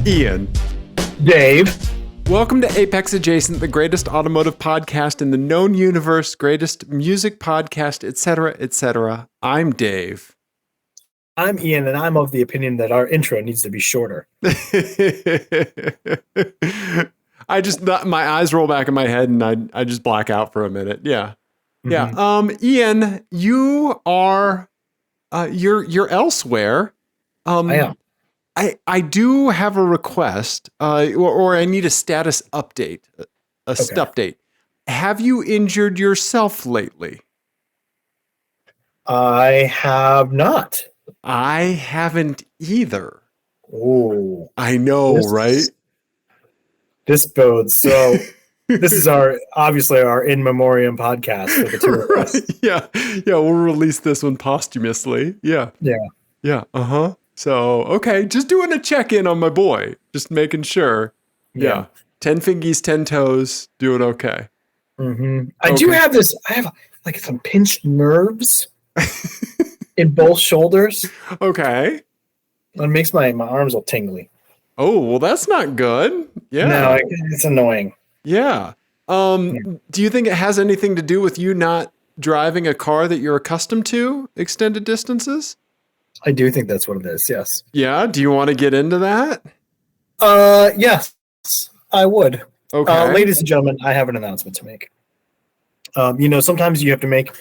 Ian. Dave. Welcome to Apex Adjacent, the greatest automotive podcast in the known universe, greatest music podcast, etc., etc. I'm Dave. I'm Ian, and I'm of the opinion that our intro needs to be shorter. My eyes roll back in my head and I just black out for a minute. Yeah. Yeah. Ian, you are, you're elsewhere. I am. I do have a request, or I need a status update, update. Have you injured yourself lately? I have not. I haven't either. Oh, I know, right? This bodes. So this is obviously our in memoriam podcast for the two of us. Yeah. We'll release this one posthumously. Yeah. So, okay, just doing a check-in on my boy, just making sure. Yeah. 10 fingies, 10 toes, doing okay. Mm-hmm. I do have this. I have like some pinched nerves in both shoulders. Okay. It makes my arms all tingly. Oh, well, that's not good. Yeah. No, it's annoying. Yeah. Do you think it has anything to do with you not driving a car that you're accustomed to extended distances? I do think that's what it is. Yes. Yeah. Do you want to get into that? Yes, I would. Okay. Ladies and gentlemen, I have an announcement to make. Sometimes you have to make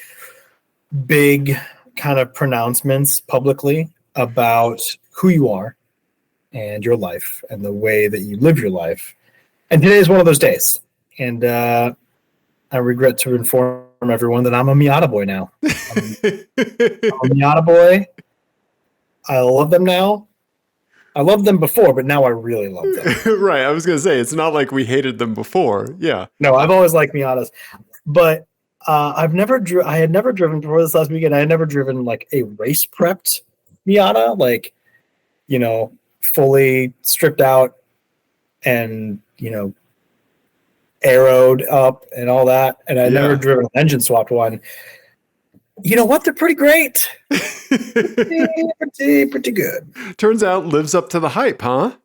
big kind of pronouncements publicly about who you are and your life and the way that you live your life. And today is one of those days. And I regret to inform everyone that I'm a Miata Boi now. I'm a Miata Boi. I love them now. I loved them before, but now I really love them. Right. I was going to say, it's not like we hated them before. Yeah. No, I've always liked Miatas. But I had never driven before this last weekend. I had never driven like a race prepped Miata, like, fully stripped out and, aeroed up and all that. And I never driven an engine swapped one. You know what? They're pretty great. pretty good. Turns out lives up to the hype, huh?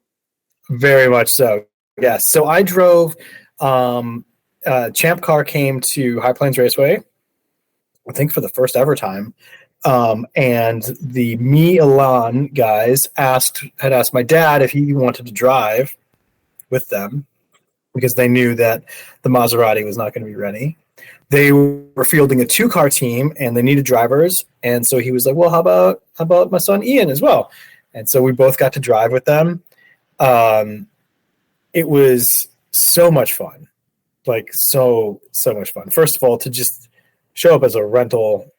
Very much so. Yes. So I drove. Champcar came to High Plains Raceway, I think for the first ever time. And the MiElan guys had asked my dad if he wanted to drive with them because they knew that the Maserati was not going to be ready. They were fielding a 2-car team and they needed drivers. And so he was like, well, how about my son Ian as well? And so we both got to drive with them. It was so much fun. Like so much fun. First of all, to just show up as a rental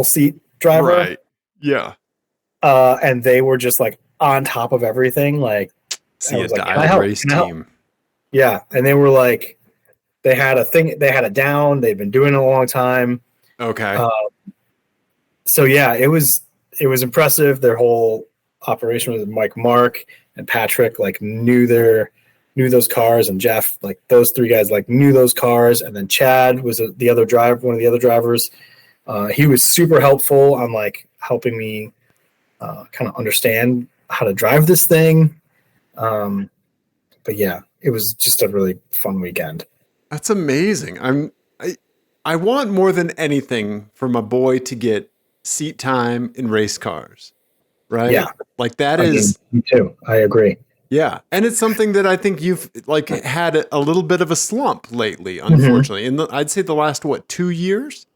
seat driver. Right. Yeah. And they were just like on top of everything. Like, see a dialed race team. Yeah. And they were like, they had a down. They'd been doing it a long time. Okay. So yeah, it was impressive. Their whole operation with Mike, Mark, and Patrick like knew those cars, and Jeff, like those three guys like knew those cars. And then Chad was one of the other drivers. He was super helpful on like helping me kind of understand how to drive this thing. But yeah, it was just a really fun weekend. That's amazing. I want more than anything for my boy to get seat time in race cars, right? Yeah, like that is. Me too. I agree. Yeah, and it's something that I think you've like had a little bit of a slump lately, unfortunately. I'd say the last 2 years.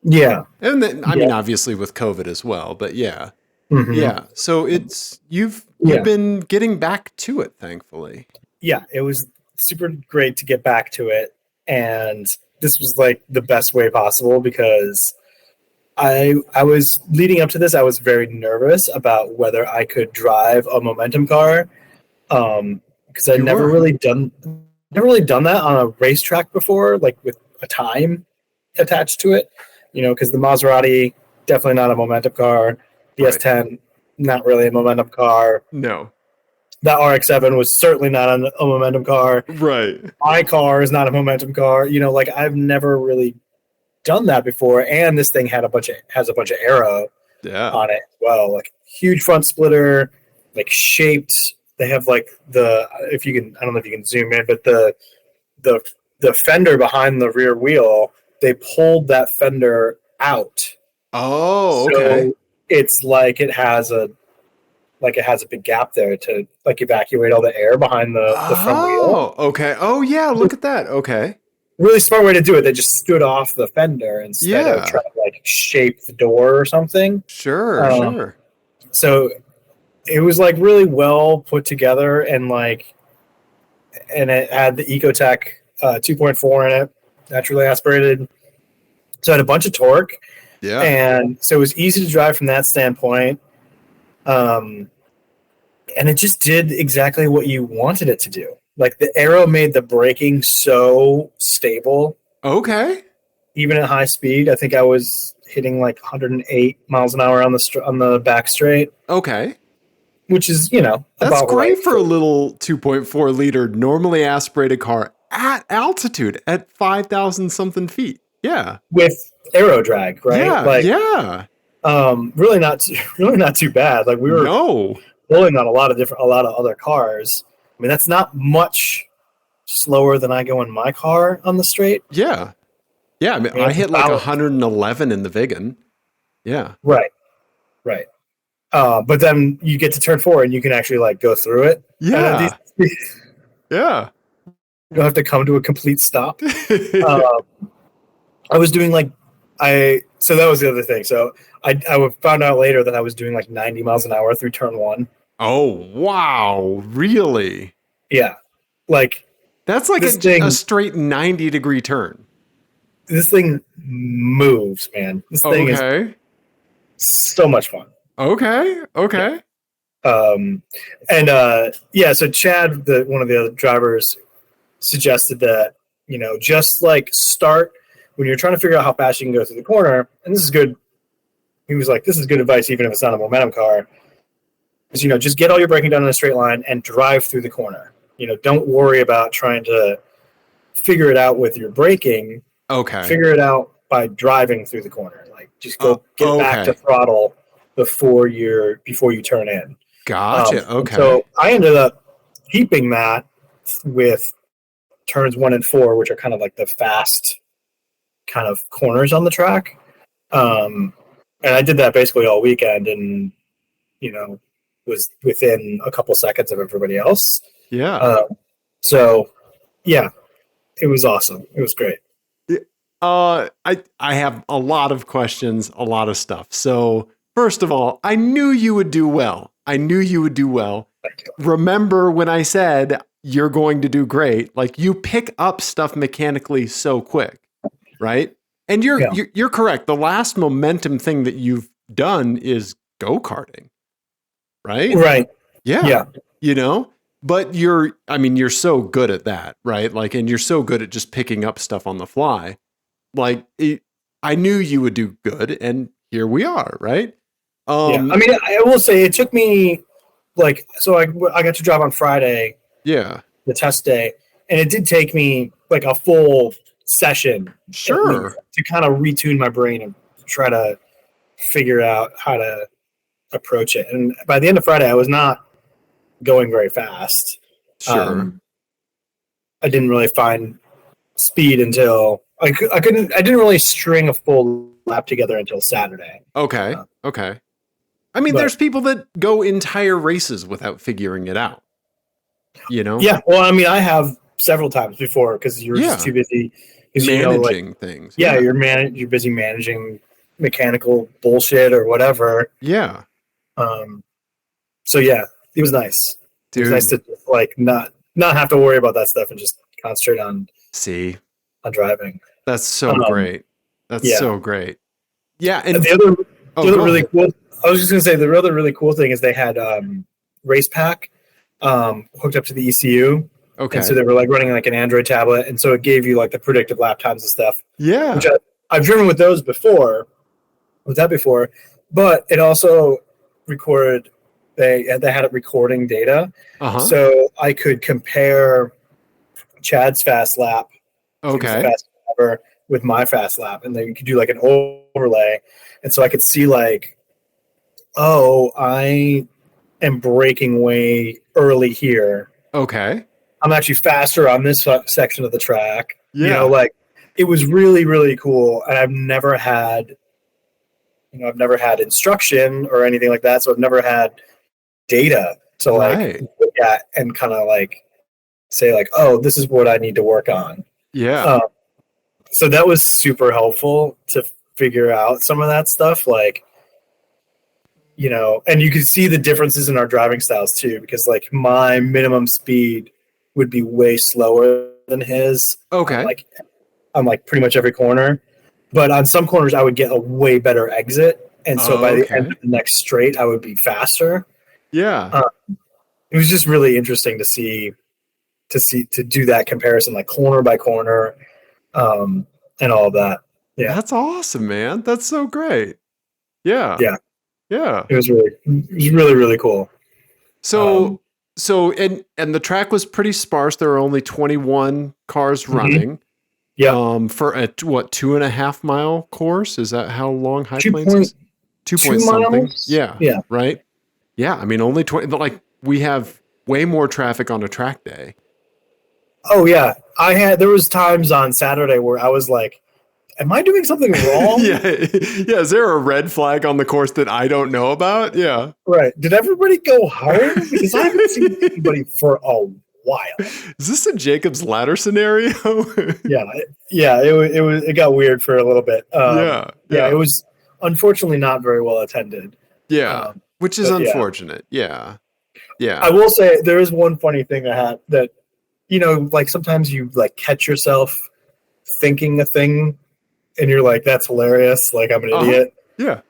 Yeah, and then I mean obviously with COVID as well, but yeah, yeah. So it's you've been getting back to it, thankfully. Yeah, it was super great to get back to it. And this was like the best way possible because I was leading up to this. I was very nervous about whether I could drive a momentum car because I'd never really done that on a racetrack before, like with a time attached to it. Because the Maserati definitely not a momentum car. The S10 not really a momentum car. No. That RX-7 was certainly not a momentum car. Right. My car is not a momentum car. Like I've never really done that before. And this thing has a bunch of aero on it as well. Like huge front splitter, like shaped they have like if you can, I don't know if you can zoom in, but the fender behind the rear wheel, they pulled that fender out. Oh, okay. So it's like it has a big gap there to like evacuate all the air behind the front wheel. Oh, okay. Oh, yeah. Look at that. Okay. Really smart way to do it. They just stood off the fender instead of Yeah. trying to like shape the door or something. Sure. Sure. So it was like really well put together, and it had the Ecotech 2.4 in it, naturally aspirated. So it had a bunch of torque. Yeah. And so it was easy to drive from that standpoint. And it just did exactly what you wanted it to do. Like the Aero made the braking so stable. Okay. Even at high speed, I think I was hitting like 108 miles an hour on the back straight. Okay. Which is, That's about great right for a little 2.4 liter normally aspirated car at altitude at 5,000 something feet. Yeah. With Aero drag, right? Yeah. Really not too bad. Like we were pulling on a lot of other cars. I mean, that's not much slower than I go in my car on the straight. Yeah. Yeah. I mean, I hit like 111 in the Vigan. Yeah. Right. But then you get to turn 4 and you can actually like go through it. Yeah. Yeah. You don't have to come to a complete stop. I was doing so that was the other thing. So I found out later that I was doing like 90 miles an hour through turn 1. Oh, wow. Really? Yeah. Like that's like a straight 90-degree turn. This thing moves, man. This thing is so much fun. Okay. So Chad, one of the other drivers, suggested that, just like start when you're trying to figure out how fast you can go through the corner, and this is good. He was like, this is good advice, even if it's not a momentum car, is, just get all your braking done in a straight line and drive through the corner. Don't worry about trying to figure it out with your braking. Okay. Figure it out by driving through the corner. Like just get back to throttle before you turn in. Gotcha. Okay. So I ended up keeping that with turns 1 and 4, which are kind of like the fast kind of corners on the track. And I did that basically all weekend, and was within a couple seconds of everybody else. Yeah. So yeah, it was awesome. It was great. I have a lot of questions, a lot of stuff. So first of all, I knew you would do well. Thank you. Remember when I said you're going to do great? Like you pick up stuff mechanically so quick, right? And you're correct. The last momentum thing that you've done is go-karting, right? Right. Yeah. But you're so good at that, right? Like, and you're so good at just picking up stuff on the fly. Like, I knew you would do good, and here we are, right? I mean, I will say it took me I got to drive on Friday. Yeah. The test day, and it did take me like a full session, sure, to kind of retune my brain and try to figure out how to approach it. And by the end of Friday, I was not going very fast. Sure. I didn't really find speed until I didn't really string a full lap together until Saturday. Okay. I mean, there's people that go entire races without figuring it out. Yeah. Well, I mean, I have several times before because you're just too busy managing things. Yeah, you're busy managing mechanical bullshit or whatever. Yeah. So yeah, it was nice. Dude. It was nice to not have to worry about that stuff and just concentrate on driving. That's so great. That's so great. Yeah, and the other really cool. I was just gonna say the other really cool thing is they had Race Pack hooked up to the ECU. Okay. And so they were like running like an Android tablet, and so it gave you like the predictive lap times and stuff. Yeah. Which I've driven with those before, but it also recorded. They had it recording data, so I could compare Chad's fast lap, fast lap, with my fast lap, and then you could do like an overlay, and so I could see like, oh, I am braking way early here. Okay. I'm actually faster on this section of the track. Yeah. You know, like it was really, really cool. And I've never had instruction or anything like that. So I've never had data to like look at and kind of like say like, oh, this is what I need to work on. Yeah. So that was super helpful to figure out some of that stuff. Like, you know, and you could see the differences in our driving styles too, because like my minimum speed would be way slower than his. Okay. On like pretty much every corner. But on some corners I would get a way better exit. And so by the end of the next straight, I would be faster. Yeah. It was just really interesting to do that comparison, like corner by corner, and all of that. Yeah. That's awesome, man. That's so great. Yeah. Yeah. Yeah. It was really, really cool. So and the track was pretty sparse. There were only 21 cars running. Yeah. For a 2.5 mile course. Is that how long High Plains is? 2 point 2 something. miles? Yeah. Yeah. Right. Yeah. I mean, only 20. Like we have way more traffic on a track day. Oh yeah. There was times on Saturday where I was like, am I doing something wrong? Yeah. Is there a red flag on the course that I don't know about? Yeah. Right. Did everybody go home? Because I haven't seen anybody for a while. Is this a Jacob's Ladder scenario? Yeah. It got weird for a little bit. Yeah. It was unfortunately not very well attended. Yeah. Which is unfortunate. Yeah. Yeah. I will say there is one funny thing I had that, you know, like sometimes you like catch yourself thinking a thing and you're like, that's hilarious. Like I'm an idiot. Yeah.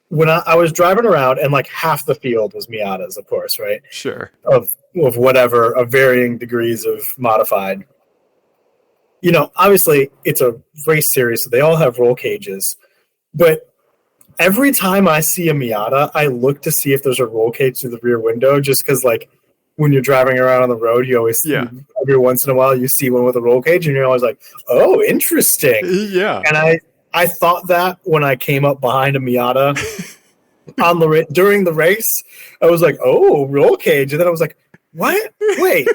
When I was driving around and like half the field was Miatas, of course, right? Sure. Of whatever, of varying degrees of modified. You know, obviously it's a race series, so they all have roll cages. But every time I see a Miata, I look to see if there's a roll cage through the rear window, just because like when you're driving around on the road, you always every once in a while you see one with a roll cage, and you're always like, oh, interesting. Yeah. And I thought that when I came up behind a Miata during the race, I was like, oh, roll cage. And then I was like, what? Wait,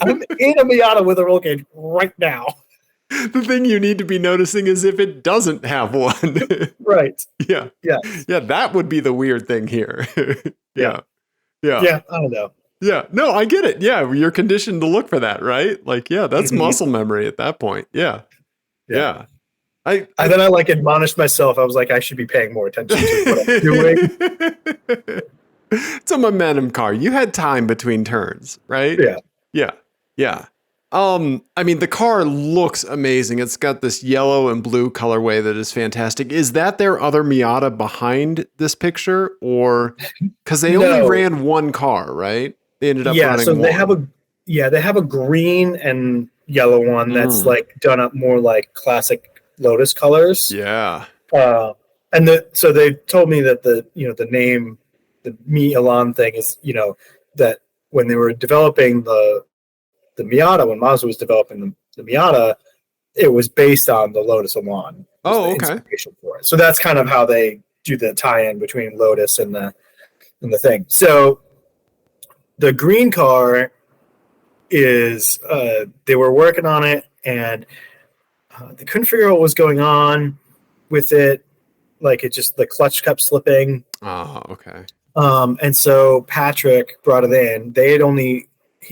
I'm in a Miata with a roll cage right now. The thing you need to be noticing is if it doesn't have one. Right. Yeah. Yeah. Yeah, that would be the weird thing here. Yeah. Yeah, I don't know. Yeah. No, I get it. Yeah, you're conditioned to look for that, right? Like, yeah, that's muscle memory at that point. Yeah. Yeah. And then I like admonished myself. I was like, I should be paying more attention to what I'm doing. It's a momentum car. You had time between turns, right? Yeah. Yeah. Yeah. I mean, the car looks amazing. It's got this yellow and blue colorway that is fantastic. Is that their other Miata behind this picture, or because they only ran one car, right? They ended up running so one. they have a green and yellow one that's like done up more like classic Lotus colors. Yeah. So they told me that the name, the MiElan thing is, that when they were developing the Miata, when Mazda was developing the Miata, it was based on the Lotus Elan. Oh, okay. For it. So that's kind of how they do the tie-in between Lotus and the thing. So the green car is they were working on it, and they couldn't figure out what was going on with it. Like the clutch kept slipping. Oh, okay. And so Patrick brought it in. He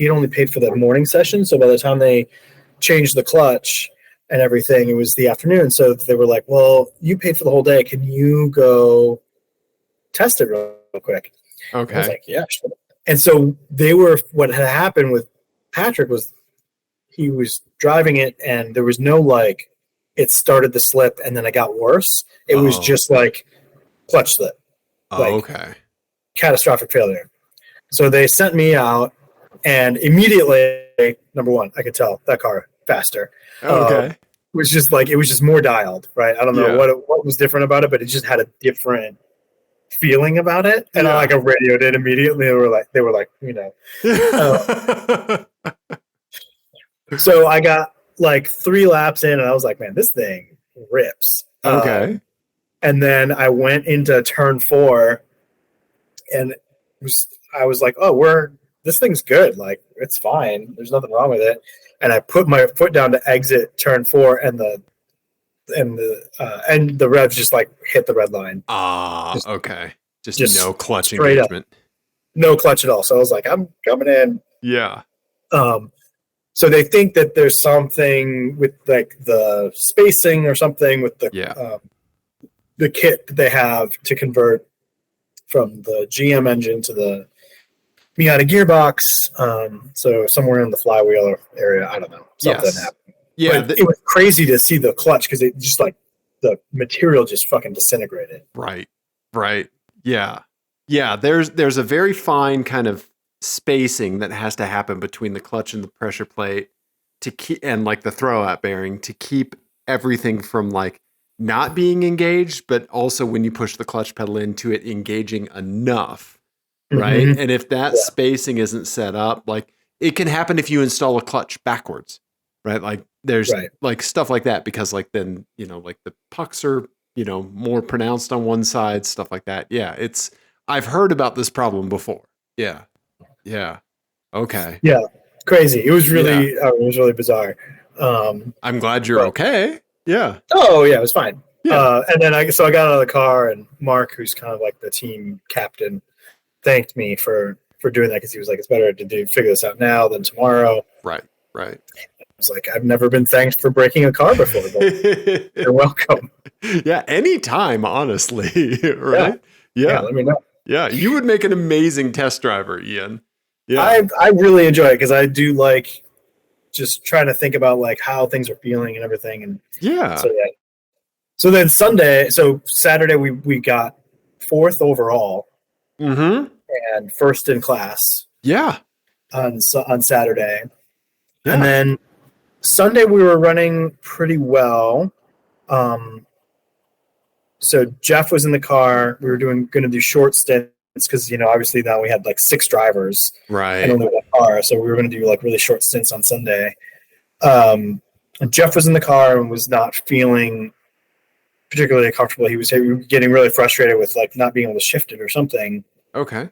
had only paid for the morning session, so by the time they changed the clutch and everything, it was the afternoon. So they were like, well, you paid for the whole day. Can you go test it real quick? Okay. And I was like, yeah, sure. And so what had happened with Patrick was he was driving it, and there was no like it started to slip and then it got worse. It was just like clutch slip. Okay. Catastrophic failure. So they sent me out, and immediately, number one, I could tell that car faster. Okay. It was just more dialed, right? I don't know what was different about it, but it just had a different feeling about it. And I radioed it immediately. They were like, So I got like 3 laps in, and I was like, man, this thing rips. Okay. And then I went into turn 4, and I was like, oh, this thing's good. Like, it's fine. There's nothing wrong with it. And I put my foot down to exit turn 4, and the revs just like hit the red line. Okay. Just no clutch straight engagement. Up. No clutch at all. So I was like, I'm coming in. Yeah. So they think that there's something with like the spacing or something with the kit that they have to convert from the GM engine to the Miata gearbox. So somewhere in the flywheel area, I don't know. Something happened. Yeah, but it was crazy to see the clutch because it just like the material just fucking disintegrated. Right. Yeah. There's a very fine kind of spacing that has to happen between the clutch and the pressure plate to keep, and like the throwout bearing to keep everything from like not being engaged, but also when you push the clutch pedal into it engaging enough, right? And if that spacing isn't set up, like it can happen if you install a clutch backwards, right? Like there's like stuff like that because like then, like the pucks are, more pronounced on one side, stuff like that. Yeah, I've heard about this problem before. Yeah. Okay. Yeah. Crazy. It was really bizarre. I'm glad you're okay. Yeah. Oh yeah, it was fine. Yeah. And then I got out of the car, and Mark, who's kind of like the team captain, thanked me for doing that because he was like, it's better to figure this out now than tomorrow. Right. I was like, I've never been thanked for breaking a car before. But you're welcome. Yeah, anytime, honestly. Right? Yeah. Let me know. Yeah, you would make an amazing test driver, Ian. Yeah, I really enjoy it because I do like just trying to think about like how things are feeling and everything. And so then Saturday we got 4th overall, and first in class. Yeah, on Saturday, and then Sunday we were running pretty well. So Jeff was in the car. We were going to do short stints because obviously now we had like 6 drivers, right, and only one car, so we were going to do like really short stints on Sunday. And Jeff was in the car and was not feeling particularly comfortable. He was getting really frustrated with like not being able to shift it or something. Okay.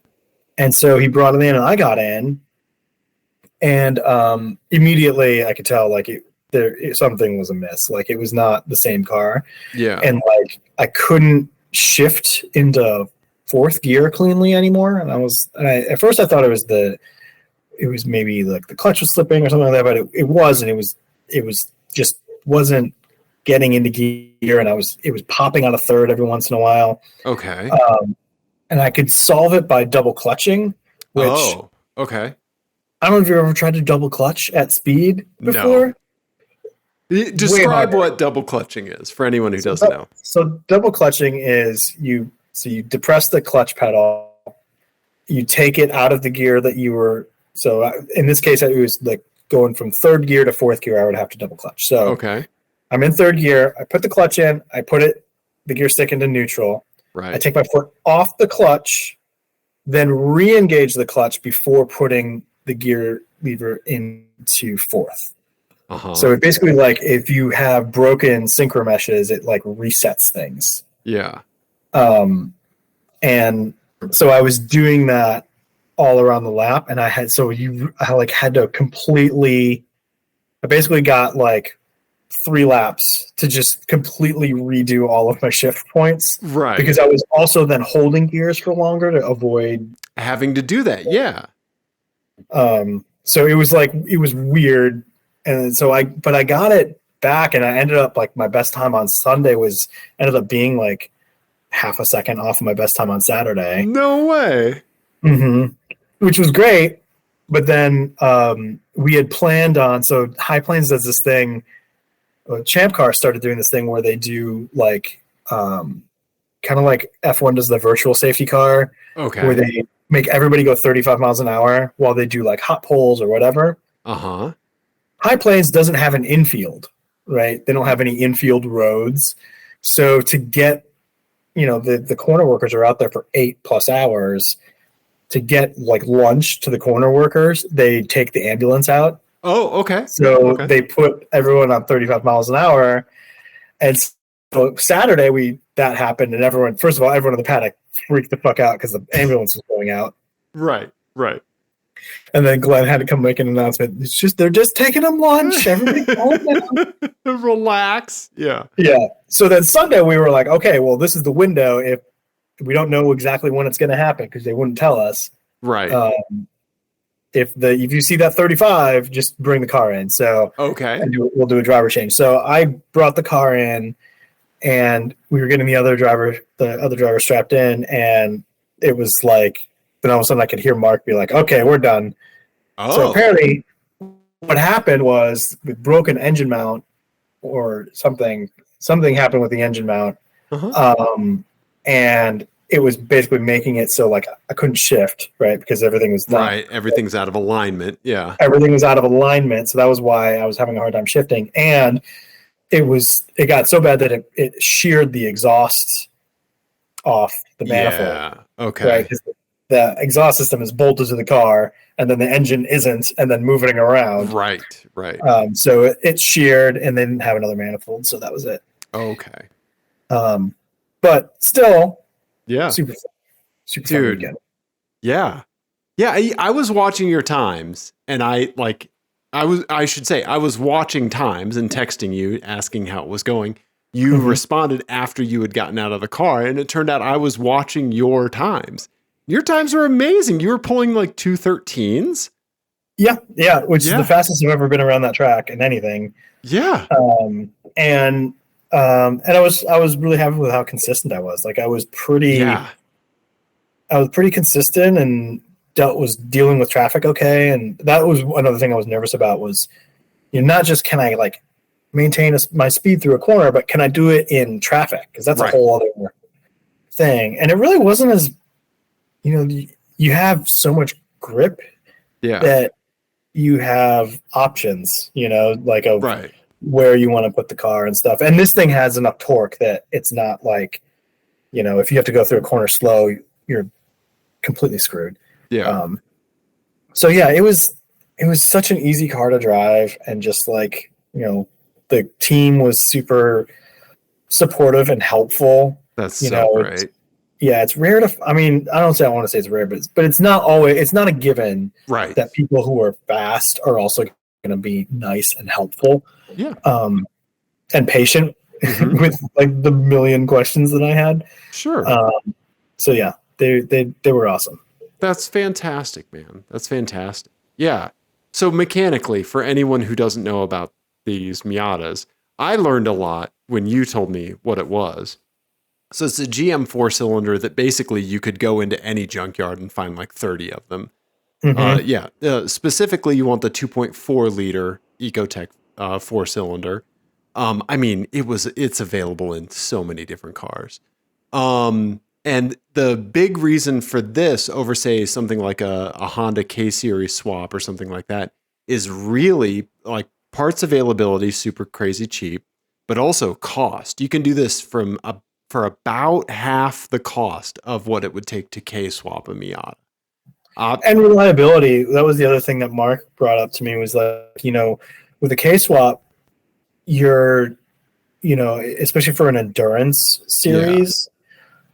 And so he brought it in, and I got in, and immediately I could tell like something was amiss. Like it was not the same car. Yeah. And like I couldn't shift into 4th gear cleanly anymore. And at first I thought it was maybe like the clutch was slipping or something like that, but it wasn't. It was just wasn't getting into gear, and it was popping out of 3rd every once in a while. Okay. And I could solve it by double clutching, which okay. I don't know if you've ever tried to double clutch at speed before. No. Describe what double clutching is for anyone who doesn't know. So double clutching is you depress the clutch pedal, you take it out of the gear that you were. So in this case, it was like going from 3rd gear to 4th gear. I would have to double clutch. So I'm in 3rd gear. I put the clutch in. I put the gear stick into neutral. Right. I take my foot off the clutch, then re-engage the clutch before putting the gear lever into 4th. So it basically like if you have broken synchro meshes, it like resets things. Yeah. And so I was doing that all around the lap, and I had to completely. I basically got like 3 laps to just completely redo all of my shift points. Right. Because I was also then holding gears for longer to avoid having to do that. Yeah. So it was weird. And so I got it back, and I ended up like my best time on Sunday ended up being like half a second off of my best time on Saturday. No way. Which was great. But then we had planned on, so High Plains does this thing. Champcar started doing this thing where they do like kind of like F1 does the virtual safety car. Okay. Where they make everybody go 35 miles an hour while they do like hot poles or whatever. High Plains doesn't have an infield, right? They don't have any infield roads. So to get, the corner workers are out there for 8+ hours. To get like lunch to the corner workers, they take the ambulance out. Oh, okay. So they put everyone on 35 miles an hour. And so Saturday that happened, and everyone in the paddock freaked the fuck out because the ambulance was going out. Right. Right. And then Glenn had to come make an announcement. They're just taking them lunch. Everybody calm down. Relax. Yeah. Yeah. So then Sunday we were like, okay, well, this is the window. If we don't know exactly when it's going to happen because they wouldn't tell us. Right. If you see that 35, just bring the car in. So okay. We'll do a driver change. So I brought the car in, and we were getting the other driver strapped in, and it was like, then all of a sudden I could hear Mark be like, "Okay, we're done." Oh. So apparently, what happened was we broke an engine mount or something. Something happened with the engine mount, and it was basically making it so like I couldn't shift, right? Because everything was right. Everything's out of alignment. Yeah. Everything was out of alignment. So that was why I was having a hard time shifting. And it got so bad that it sheared the exhaust off the manifold. Yeah. Okay. Right. Because the exhaust system is bolted to the car, and then the engine isn't, and then moving around. Right. Right. So it sheared, and they didn't have another manifold. So that was it. Okay. But still, yeah, super dude. fun weekend. Yeah. I was watching your times, and I was watching times and texting you, asking how it was going. You responded after you had gotten out of the car, and it turned out I was watching your times. Your times were amazing. You were pulling like 2:13s. Yeah, which is the fastest I've ever been around that track in anything. Yeah. And I was really happy with how consistent I was. Like I was pretty consistent and was dealing with traffic okay. And that was another thing I was nervous about was, not just can I like maintain my speed through a corner, but can I do it in traffic? Because that's a whole other thing. And it really wasn't as, you have so much grip that you have options, like where you want to put the car and stuff. And this thing has enough torque that it's not like, if you have to go through a corner slow, you're completely screwed. Yeah. So yeah, it was such an easy car to drive, and just like, the team was super supportive and helpful. That's so great. It's rare to, I don't want to say it's rare, but it's not a given that people who are fast are also going to be nice and helpful. Yeah. And patient with like the million questions that I had. Sure. So yeah, they were awesome. That's fantastic, man. That's fantastic. Yeah. So mechanically, for anyone who doesn't know about these Miatas, I learned a lot when you told me what it was. So it's a GM 4-cylinder that basically you could go into any junkyard and find like 30 of them. Specifically, you want the 2.4 liter Ecotec 4-cylinder. It's available in so many different cars. And the big reason for this over, say, something like a Honda K-Series swap or something like that is really like parts availability, super crazy cheap, but also cost. You can do this for about half the cost of what it would take to K-swap a Miata. And reliability, that was the other thing that Mark brought up to me, was like, with a K-swap, you're, especially for an endurance series,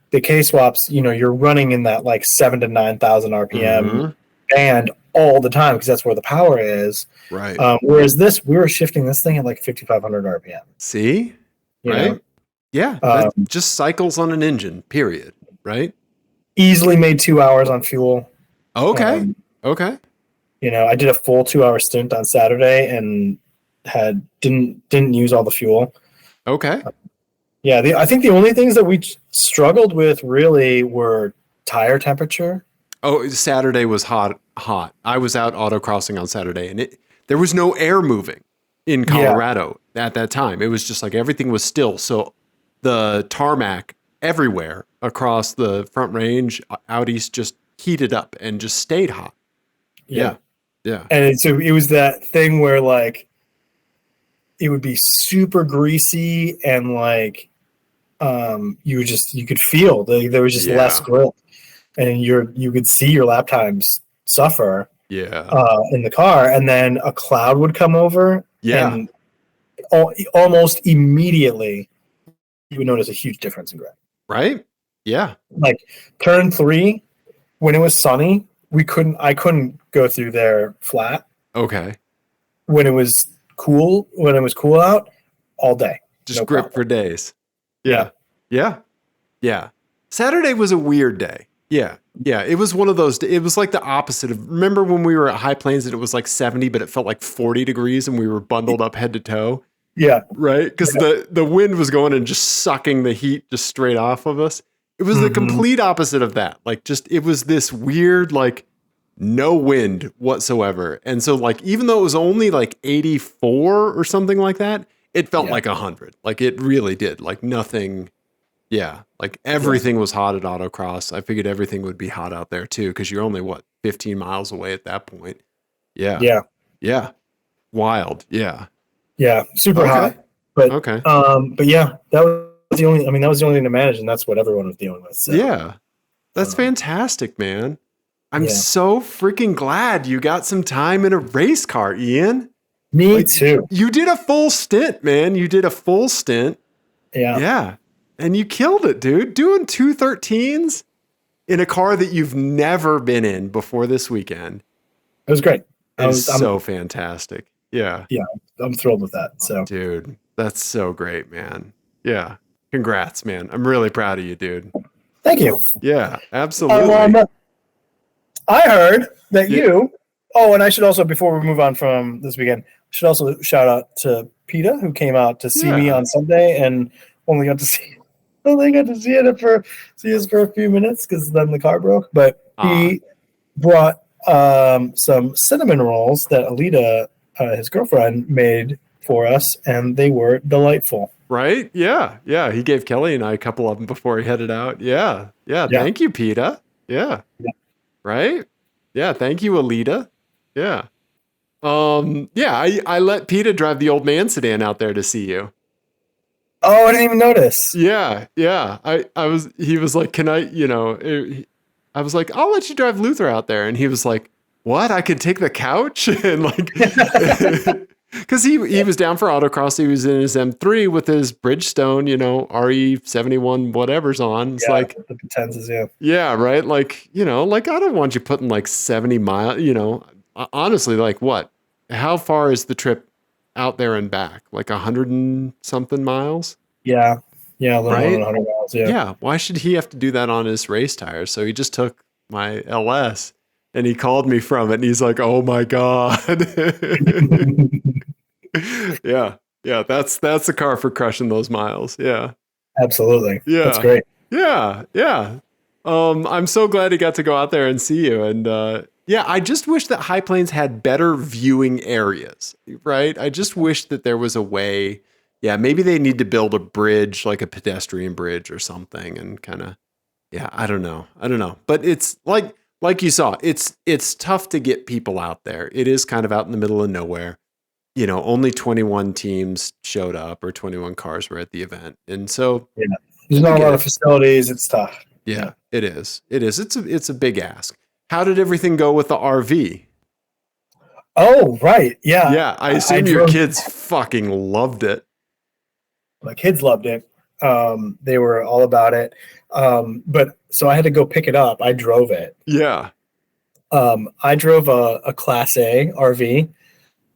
the K-swaps, you're running in that like 7,000 to 9,000 RPM band all the time, because that's where the power is. Right. Whereas we were shifting this thing at like 5,500 RPM. See? Right? Yeah. That just cycles on an engine, period. Right? Easily made 2 hours on fuel. Okay. Okay. I did a full 2-hour stint on Saturday and didn't use all the fuel. Okay. I think the only things that we struggled with really were tire temperature. Oh, Saturday was hot. I was out autocrossing on Saturday, and there was no air moving in Colorado at that time. It was just like everything was still. So the tarmac everywhere across the Front Range out east just heated up and just stayed hot. Yeah. And so it was that thing where like it would be super greasy, and like you could feel there was just less grip, and you could see your lap times suffer in the car, and then a cloud would come over and almost immediately you would notice a huge difference in grip. Right? Yeah. Like turn 3, when it was sunny, I couldn't go through there flat Okay. when it was cool out all day. Just No grip problem. for days. Yeah. Yeah. Yeah. Saturday was a weird day. Yeah. Yeah. It was one of those, it was like the opposite of, remember when we were at High Plains and it was like 70, but it felt like 40 degrees and we were bundled up head to toe. Yeah. Right. Because the wind was going and just sucking the heat just straight off of us. It was the complete opposite of that. Like just, it was this weird, like no wind whatsoever. And so like, even though it was only like 84 or something like that, it felt like 100. Like it really did. Like nothing. Yeah. Like everything was hot at autocross. I figured everything would be hot out there too. Cause you're only 15 miles away at that point. Yeah. Yeah. Yeah. Wild. Yeah. Yeah. Super hot. But, but yeah, that was the only thing to manage. And that's what everyone was dealing with. So. Yeah. That's fantastic, man. I'm so freaking glad you got some time in a race car, Ian. Me too. You did a full stint, man. You did a full stint. Yeah. Yeah. And you killed it, dude. Doing 213s in a car that you've never been in before this weekend. It was great. It's so fantastic. Yeah. Yeah. I'm thrilled with that. So, dude, that's so great, man. Yeah. Congrats, man. I'm really proud of you, dude. Thank you. Yeah, absolutely. I heard that you. Oh, and I should also, before we move on from this weekend, should also shout out to PETA, who came out to see me on Sunday and only got to see it for a few minutes because then the car broke. But he brought some cinnamon rolls that Alita, his girlfriend, made for us, and they were delightful. Right? Yeah. Yeah. He gave Kelly and I a couple of them before he headed out. Yeah. Yeah. Thank you, PETA. Yeah. Right? Yeah. Thank you, Alita. Yeah. I let PETA drive the old man sedan out there to see you. Oh, I didn't even notice. Yeah. Yeah. He was like, can I, I was like, I'll let you drive Luther out there. And he was like, what? I could take the couch? And like, because he was down for autocross. He was in his M3 with his Bridgestone, RE71, whatever's on. It's like the Potenzas, yeah, right. Like, like I don't want you putting like 70 miles, honestly, like what? How far is the trip out there and back? Like 100 and something miles? Yeah. Yeah, a little more than 100 miles, Yeah. Why should he have to do that on his race tires? So he just took my LS and he called me from it and he's like, oh my God. Yeah. Yeah. That's the car for crushing those miles. Yeah. Absolutely. Yeah. That's great. Yeah. Yeah. I'm so glad he got to go out there and see you. And I just wish that High Plains had better viewing areas, right? I just wish that there was a way. Yeah, maybe they need to build a bridge, like a pedestrian bridge or something, and kind of, I don't know. But it's like you saw, it's tough to get people out there. It is kind of out in the middle of nowhere. Only 21 teams showed up, or 21 cars were at the event, and so there's not a lot of facilities. It's tough. Yeah, it is. It is. It's a big ask. How did everything go with the RV? Oh, right. Yeah. Yeah, I assume your kids fucking loved it. My kids loved it. They were all about it. But so I had to go pick it up. I drove it. Yeah. I drove a Class A RV.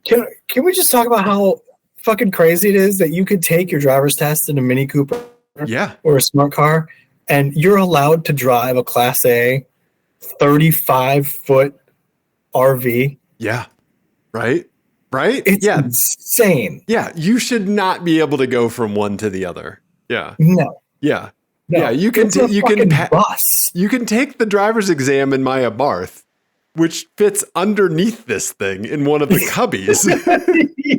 Can we just talk about how fucking crazy it is that you could take your driver's test in a Mini Cooper or a smart car, and you're allowed to drive a Class A 35-foot RV? Yeah. Right? It's insane. Yeah, you should not be able to go from one to the other. Yeah. No. Yeah. No. Yeah, you can bus. You can take the driver's exam in my Abarth, which fits underneath this thing in one of the cubbies.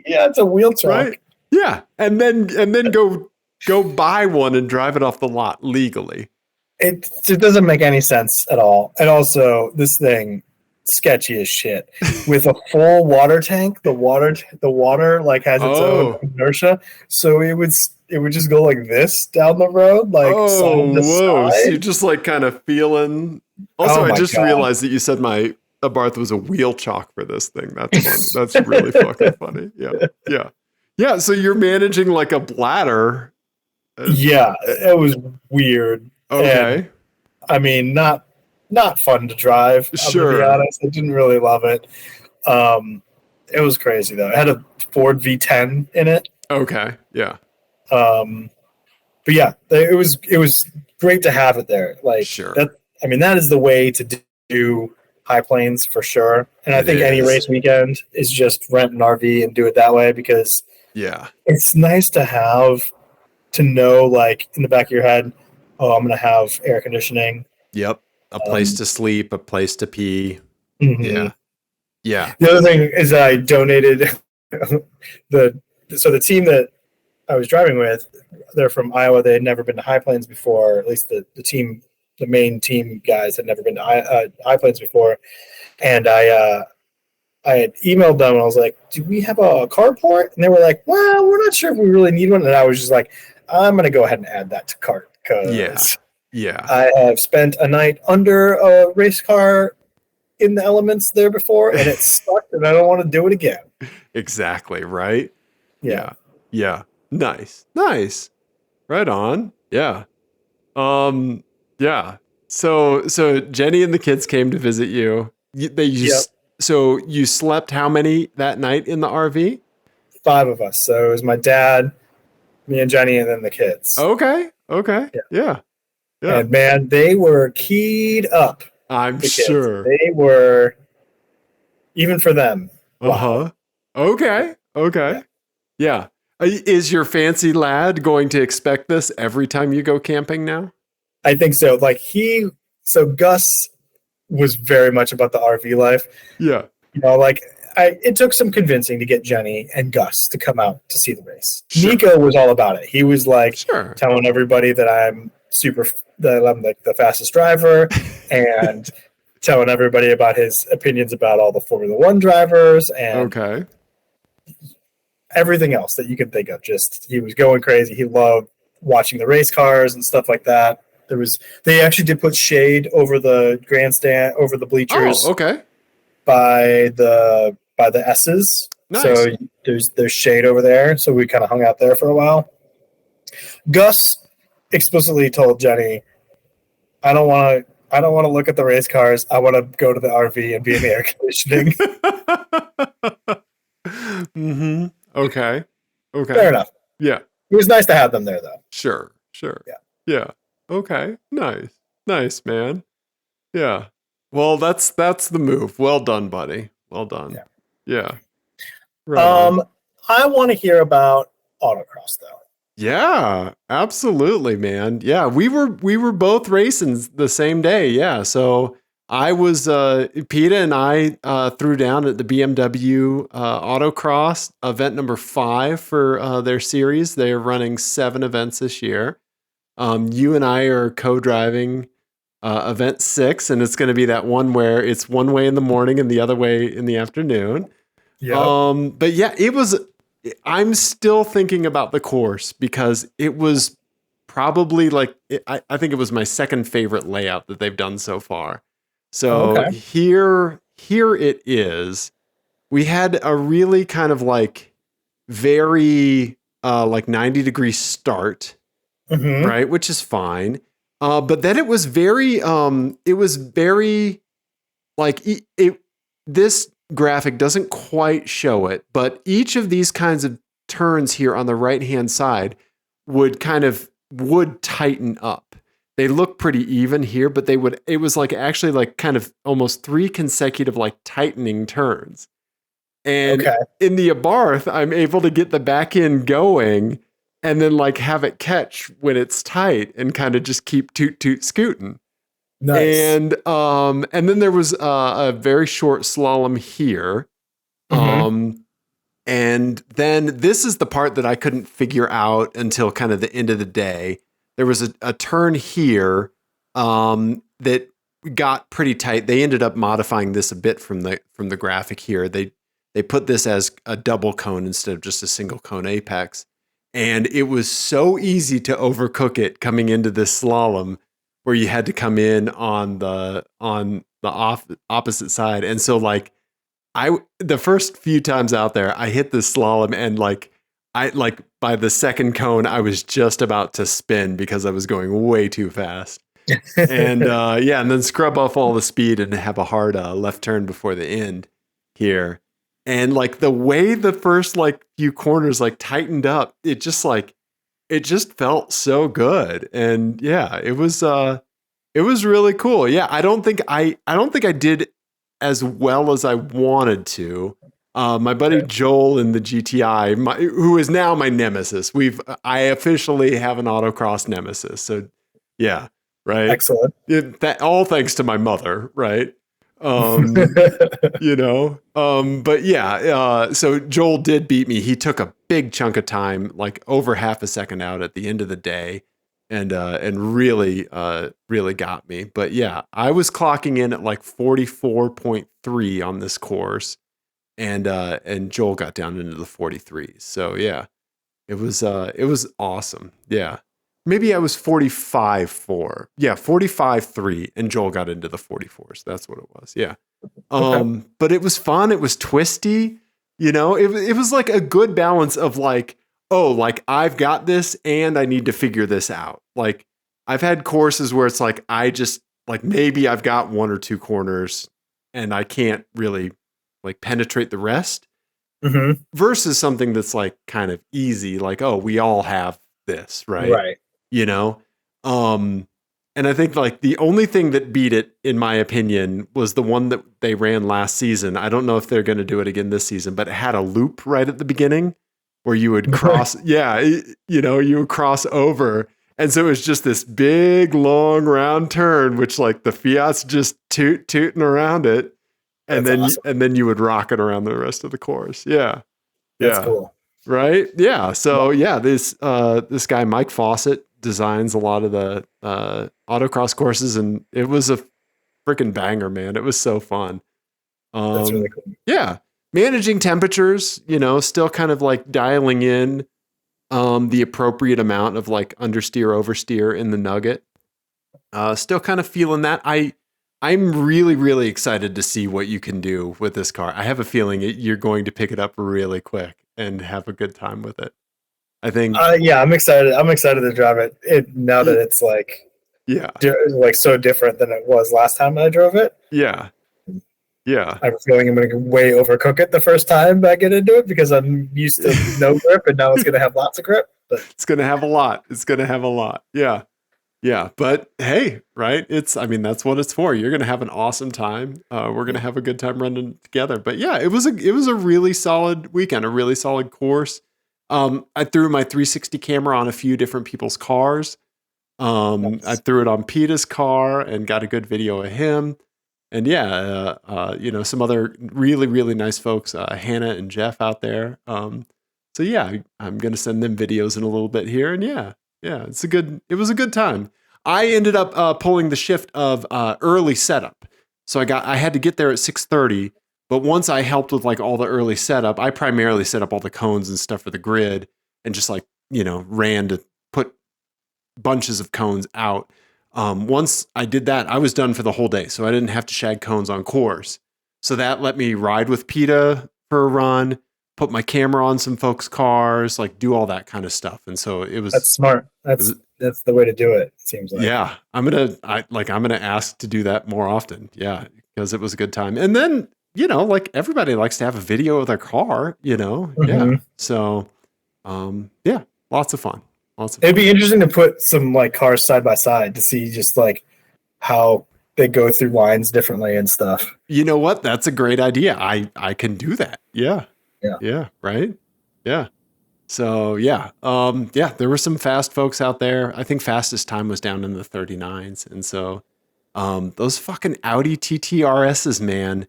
Yeah, it's a wheel truck. Right? Yeah, and then go buy one and drive it off the lot legally. It doesn't make any sense at all. And also, this thing, sketchy as shit. With a full water tank, the water like has its own inertia, so it would just go like this down the road, like side to side. So you're just like kind of feeling. Also, I just realized that you said my Abarth was a wheel chalk for this thing. That's funny. That's really fucking funny. Yeah. So you're managing like a bladder. Yeah, it was weird. Okay. And, I mean, not not fun to drive. I'm gonna be honest. I didn't really love it. It was crazy though. It had a Ford V10 in it. Okay. Yeah. But yeah, it was great to have it there. Like that. I mean, that is the way to do high plains for sure. And I think any race weekend is just rent an RV and do it that way, because it's nice to have, to know, like, in the back of your head, oh, I'm going to have air conditioning. Yep. A place to sleep, a place to pee. Mm-hmm. Yeah. Yeah. The other thing is I donated the team that I was driving with, they're from Iowa. They had never been to high plains before. At least the main team guys had never been to high plains before. And I had emailed them and I was like, do we have a carport? And they were like, well, we're not sure if we really need one. And I was just like, I'm going to go ahead and add that to cart, because I have spent a night under a race car in the elements there before, and it sucked, and I don't want to do it again. Exactly. Right. Yeah. Yeah. Nice. Right on. Yeah. Yeah. So Jenny and the kids came to visit you. So you slept how many that night in the RV? 5 of us. So it was my dad, me and Jenny, and then the kids. Okay. Yeah. And man, they were keyed up. I'm sure. They were, even for them. Wow. Okay. Yeah. Is your fancy lad going to expect this every time you go camping now? I think so. Like Gus was very much about the RV life. Yeah. You know, like it took some convincing to get Jenny and Gus to come out to see the race. Sure. Nico was all about it. He was like telling everybody that I'm like the fastest driver, and telling everybody about his opinions about all the Formula One drivers and everything else that you can think of. Just, he was going crazy. He loved watching the race cars and stuff like that. They actually did put shade over the grandstand, over the bleachers. Oh, okay. By the S's. Nice. So there's shade over there. So we kind of hung out there for a while. Gus explicitly told Jenny, I don't want to look at the race cars. I want to go to the RV and be in the air conditioning. Mm-hmm. Okay. Fair enough. Yeah. It was nice to have them there, though. Sure. Yeah. Okay. Nice, man. Yeah. Well, that's the move. Well done, buddy. Well done. Yeah. Right. I want to hear about autocross, though. Yeah, absolutely, man. Yeah, we were both racing the same day. Yeah, so I was PETA and I threw down at the BMW Autocross event number 5 for their series. They are running 7 events this year. You and I are co-driving event 6, and it's going to be that one where it's one way in the morning and the other way in the afternoon. Yeah. But yeah, I'm still thinking about the course, because it was probably I think it was my second favorite layout that they've done so far. So here it is. We had a really kind of very 90-degree start, right? Which is fine. But then it was very this graphic doesn't quite show it, but each of these kinds of turns here on the right-hand side would tighten up. They look pretty even here, but it was actually kind of almost 3 consecutive tightening turns. And in the Abarth, I'm able to get the back end going and then have it catch when it's tight and kind of just keep toot scooting. Nice. And then there was a very short slalom here. And then this is the part that I couldn't figure out until kind of the end of the day. There was a turn here that got pretty tight. They ended up modifying this a bit from the graphic here. They put this as a double cone instead of just a single cone apex. And it was so easy to overcook it coming into this slalom, where you had to come in on the opposite side. And so the first few times out there, I hit this slalom and by the second cone, I was just about to spin because I was going way too fast. And yeah, and then scrub off all the speed and have a hard left turn before the end here. And like the way the first like few corners like tightened up, it just felt so good. And yeah, it was really cool. Yeah, I don't think I did as well as I wanted to. My buddy Joel in the GTI, who is now my nemesis. I officially have an autocross nemesis. So yeah, right. Excellent. All thanks to my mother, right? But yeah, so Joel did beat me. He took a big chunk of time, like over half a second out at the end of the day, and really got me. But yeah, I was clocking in at like 44.3 on this course, and Joel got down into the 43s. So yeah, it was awesome. Yeah. Maybe I was 45.4. Yeah, 45.3, and Joel got into the 44s. That's what it was. Yeah. But it was fun. It was twisty. It was like a good balance of like, oh, like I've got this and I need to figure this out. Like I've had courses where it's like I just like maybe I've got one or two corners and I can't really like penetrate the rest. Mm-hmm. Versus something that's like kind of easy, like, oh, we all have this, right? Right. And I think like the only thing that beat it, in my opinion, was the one that they ran last season. I don't know if they're going to do it again this season, but it had a loop right at the beginning where you would cross. Yeah, you would cross over. And so it was just this big, long, round turn, which like the Fiat's just tooting around it. And That's then awesome. and then you would rock it around the rest of the course. Yeah. That's Yeah. cool. Right? Yeah. So yeah, this guy Mike Fawcett designs a lot of the autocross courses, and it was a freaking banger, man. It was so fun. That's really cool. Yeah. Managing temperatures, still kind of like dialing in the appropriate amount of like understeer, oversteer in the nugget. Still kind of feeling that. I'm really, really excited to see what you can do with this car. I have a feeling you're going to pick it up really quick and have a good time with it. I think. Yeah, I'm excited. I'm excited to drive it now that it's like, yeah, like so different than it was last time I drove it. Yeah. Yeah. I have a feeling I'm going to way overcook it the first time I get into it because I'm used to no grip, and now it's going to have lots of grip. But it's going to have a lot. It's going to have a lot. Yeah. Yeah. But hey, right. That's what it's for. You're going to have an awesome time. We're going to have a good time running together. But yeah, it was a really solid weekend, a really solid course. I threw my 360 camera on a few different people's cars. nice. I threw it on Peter's car and got a good video of him. And yeah, some other really, really nice folks, Hannah and Jeff out there. So yeah, I'm going to send them videos in a little bit here. And yeah, it was a good time. I ended up pulling the shift of early setup. So I had to get there at 6:30. But once I helped with like all the early setup, I primarily set up all the cones and stuff for the grid and just like, ran to put bunches of cones out. Once I did that, I was done for the whole day. So I didn't have to shag cones on course. So that let me ride with PETA for a run, put my camera on some folks' cars, like do all that kind of stuff. And so That's smart. That's the way to do it. It seems like. Yeah, I'm gonna ask to do that more often. Yeah, because it was a good time. And then like everybody likes to have a video of their car. Mm-hmm. Yeah. So, yeah, lots of fun. It'd be interesting to put some like cars side by side to see just like how they go through lines differently and stuff. You know what? That's a great idea. I can do that. Yeah. Yeah. Yeah. Right. Yeah. So yeah. There were some fast folks out there. I think fastest time was down in the 39s. And so, those fucking Audi TTRSs, man.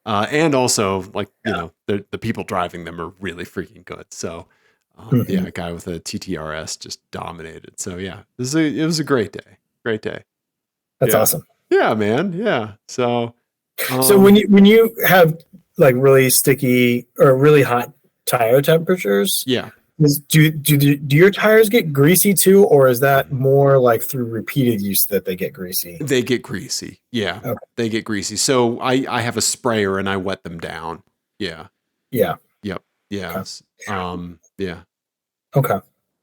And also like, the people driving them are really freaking good. So, yeah, a guy with a TTRS just dominated. So yeah, it was a great day. Great day. That's awesome. Yeah, man. Yeah. So, so when you have like really sticky or really hot tire temperatures, yeah, do your tires get greasy too, or is that more like through repeated use that they get greasy? They get greasy. Yeah, okay. They get greasy. So I have a sprayer and I wet them down. Yeah. Yeah. Yep. Yeah. Okay. Yeah. Okay.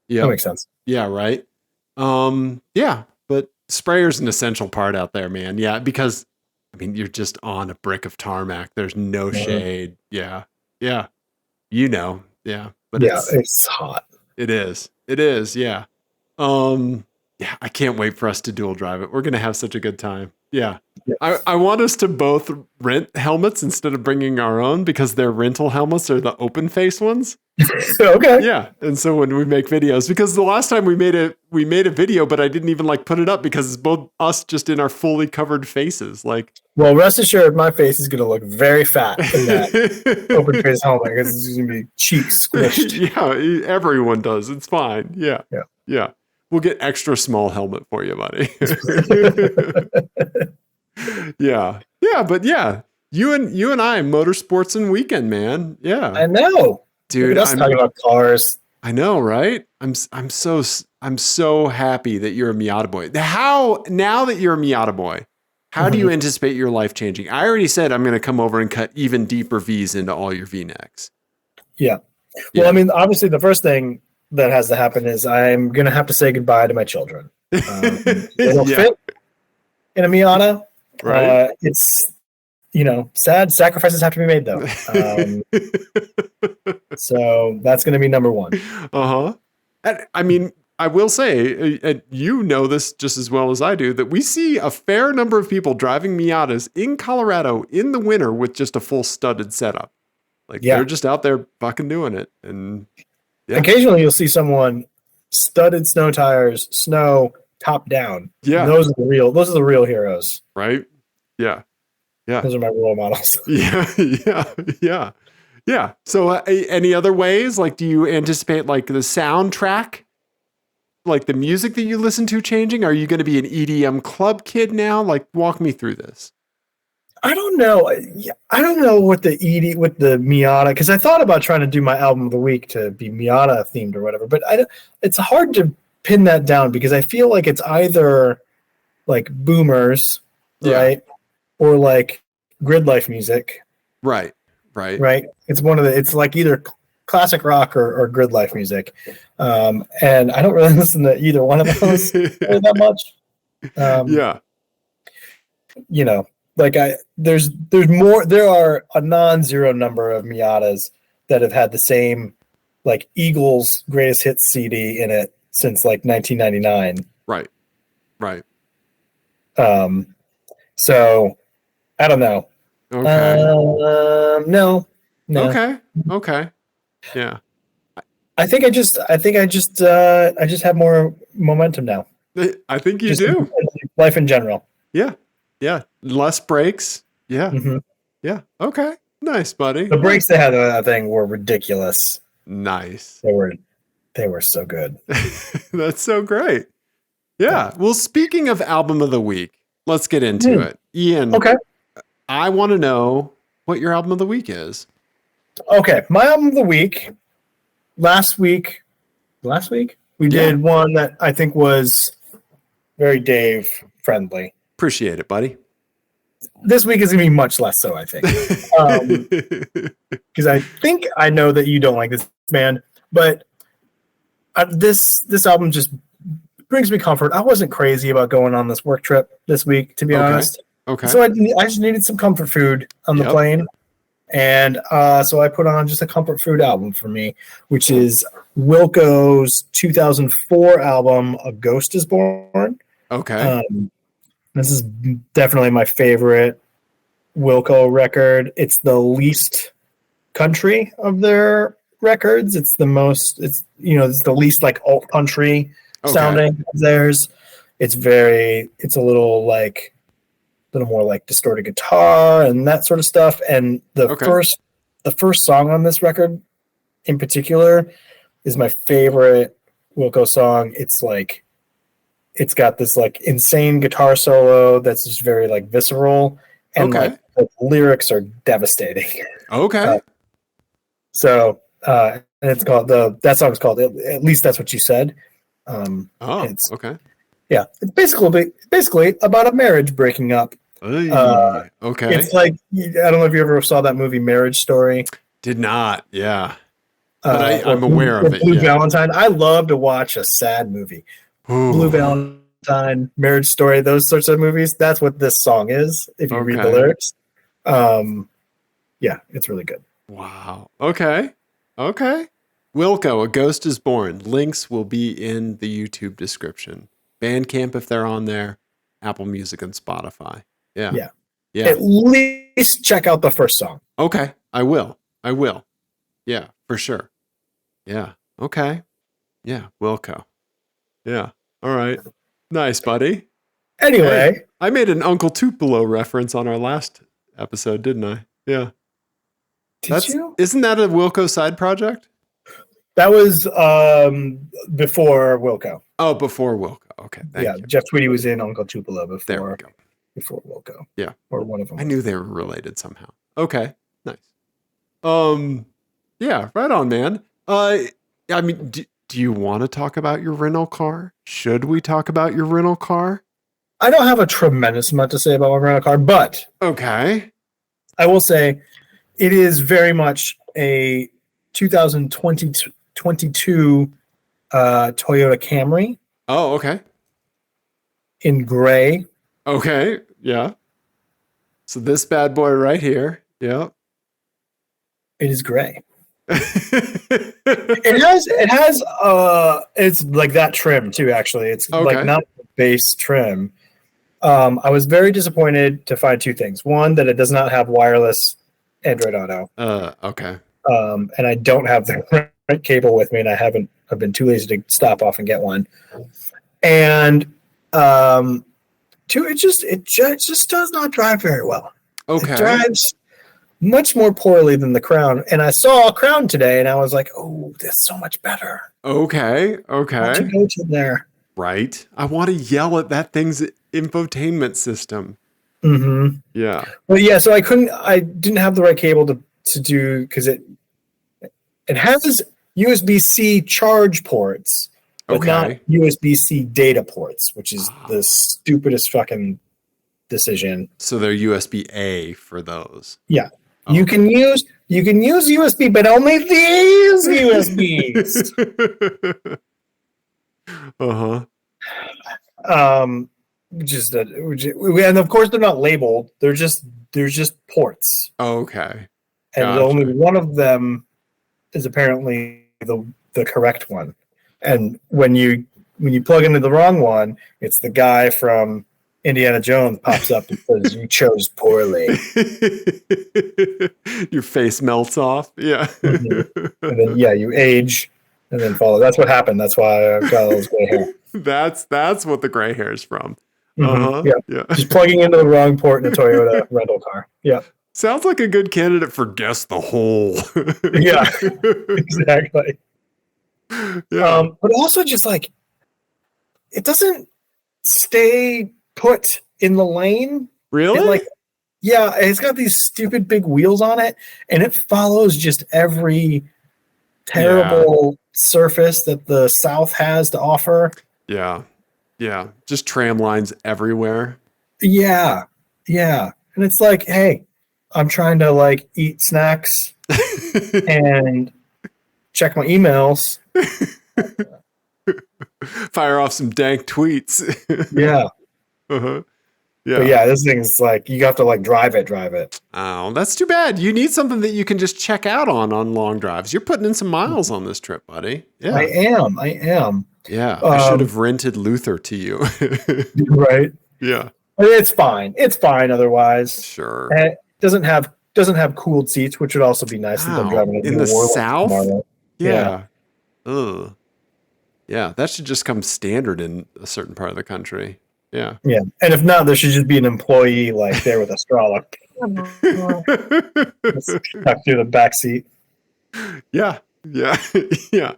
Yeah. That makes sense. Yeah. Right. Yeah. But sprayer's an essential part out there, man. Yeah, because I mean, you're just on a brick of tarmac. There's no shade. Yeah. Yeah. Yeah. But it's hot. It is. Yeah. Yeah, I can't wait for us to dual drive it. We're going to have such a good time. Yeah. Yes. I want us to both rent helmets instead of bringing our own, because their rental helmets are the open face ones. Okay. Yeah. And so when we make videos, because the last time we made a video, but I didn't even like put it up because it's both us just in our fully covered faces. Like, well, rest assured, my face is going to look very fat in that open face helmet because it's going to be cheeks squished. Yeah. Everyone does. It's fine. Yeah. Yeah. We'll get extra small helmet for you, buddy. Yeah. Yeah, but yeah. You and I, motorsports and weekend, man. Yeah. I know. Dude, I'm talking about cars. I know, right? I'm so happy that you're a Miata boy. Now that you're a Miata boy, how do you anticipate your life changing? I already said I'm going to come over and cut even deeper V's into all your V-necks. Yeah. Well, I mean, obviously the first thing that has to happen is I'm going to have to say goodbye to my children. They don't fit in a Miata. Right. It's, sad. Sacrifices have to be made, though. So that's going to be number one. And, I mean, I will say, and you know this just as well as I do, that we see a fair number of people driving Miatas in Colorado in the winter with just a full studded setup. Like, they're just out there fucking doing it. And occasionally you'll see someone studded snow tires, snow top down. Yeah. Those are the real heroes. Right. Yeah. Yeah. Those are my role models. Yeah. So any other ways? Like, do you anticipate like the soundtrack, like the music that you listen to changing? Are you going to be an EDM club kid now? Like, walk me through this. I don't know. I don't know what the Miata, because I thought about trying to do my album of the week to be Miata themed or whatever, but it's hard to pin that down because I feel like it's either like boomers, right, or like grid life music, right. It's like either classic rock or grid life music, and I don't really listen to either one of those that much. Like there's more. There are a non-zero number of Miatas that have had the same like Eagles greatest hits CD in it since like 1999. Right. So I don't know. Okay. No. Okay. Yeah. I think I just have more momentum now. I think you do. Life in general. Yeah. Less breaks. Yeah. Mm-hmm. Yeah. Okay. Nice, buddy. The breaks they had on that thing were ridiculous. Nice. They were so good. That's so great. Yeah. Well, speaking of album of the week, let's get into it. Ian. Okay. I want to know what your album of the week is. Okay. My album of the week, last week, we did one that I think was very Dave friendly. Appreciate it, buddy. This week is going to be much less so, I think. Because I think I know that you don't like this band, but this album just brings me comfort. I wasn't crazy about going on this work trip this week, to be honest. Okay. So I just needed some comfort food on the plane. And so I put on just a comfort food album for me, which is Wilco's 2004 album, A Ghost is Born. Okay. This is definitely my favorite Wilco record. It's the least country of their records. It's the least like alt country sounding of theirs. It's a little more like distorted guitar and that sort of stuff. And the first song on this record in particular is my favorite Wilco song. It's got this like insane guitar solo that's just very like visceral, and like the lyrics are devastating. Okay. And it's called that song is called At Least That's What You Said. It's basically about a marriage breaking up. It's like, I don't know if you ever saw that movie Marriage Story. Did not. Yeah. But I'm aware of it. Blue Valentine. I love to watch a sad movie. Ooh. Blue Valentine Valentine, Marriage Story, those sorts of movies. That's what this song is. If you read the lyrics, yeah, it's really good. Wow. Okay. Wilco, A Ghost is Born. Links will be in the YouTube description. Bandcamp if they're on there. Apple Music and Spotify. Yeah. At least check out the first song. Okay. I will. Yeah, for sure. Yeah. Okay. Yeah. Wilco. Yeah. All right. Nice, buddy. Anyway. Hey, I made an Uncle Tupelo reference on our last episode, didn't I? Yeah. Did you? Isn't that a Wilco side project? That was before Wilco. Oh, before Wilco. Okay. Thank you. Jeff Tweedy was in Uncle Tupelo before. There we go. Before Wilco. Yeah. Or one of them. I knew they were related somehow. Okay. Nice. Yeah, right on, man. I mean, do you want to talk about your rental car? Should we talk about your rental car? I don't have a tremendous amount to say about my rental car, but okay. I will say it is very much a 2022 Toyota Camry. Oh, okay. In gray. Okay, yeah. So this bad boy right here, yeah. It is gray. it has it's like that trim too, actually. It's like not the base trim. I was very disappointed to find two things. One, that it does not have wireless Android Auto. Okay. And I don't have the right cable with me, and I've been too lazy to stop off and get one. And two, it just does not drive very well. Okay. It drives much more poorly than the Crown. And I saw a Crown today, and I was like, oh, that's so much better. Okay. Why don't you go to there? Right. I want to yell at that thing's infotainment system. Mm-hmm. Yeah. Well, yeah, so I didn't have the right cable to do, because it has USB-C charge ports, but not USB-C data ports, which is the stupidest fucking decision. So they're USB-A for those. Yeah. Okay. You can use USB, but only these USBs. And of course they're not labeled. They're just ports. Okay. And only one of them is apparently the correct one. And when you plug into the wrong one, it's the guy from Indiana Jones pops up and says, "You chose poorly." Your face melts off. Yeah. Mm-hmm. And then you age and then follow. That's what happened. That's why I've got all this gray hair. That's what the gray hair is from. Mm-hmm. Yeah. Just plugging into the wrong port in a Toyota rental car. Yeah. Sounds like a good candidate for guess the hole. Yeah. Exactly. Yeah. But also just like it doesn't stay put in the lane. Really? It's got these stupid big wheels on it, and it follows just every terrible surface that the South has to offer. Yeah. Yeah. Just tram lines everywhere. Yeah. Yeah. And it's like, hey, I'm trying to eat snacks and check my emails. Fire off some dank tweets. Yeah. Yeah. But yeah, this thing's you have to drive it. Oh, that's too bad. You need something that you can just check out on long drives. You're putting in some miles on this trip, buddy. Yeah. I am. Yeah. I should have rented Luther to you. Right. Yeah. But it's fine. It's fine otherwise. Sure. And it doesn't have cooled seats, which would also be nice if I'm driving in the South. Tomorrow. Yeah. Ugh. Yeah, that should just come standard in a certain part of the country. Yeah. Yeah. And if not, there should just be an employee there with a straw stuck through the back seat. Yeah. Yeah. Yeah.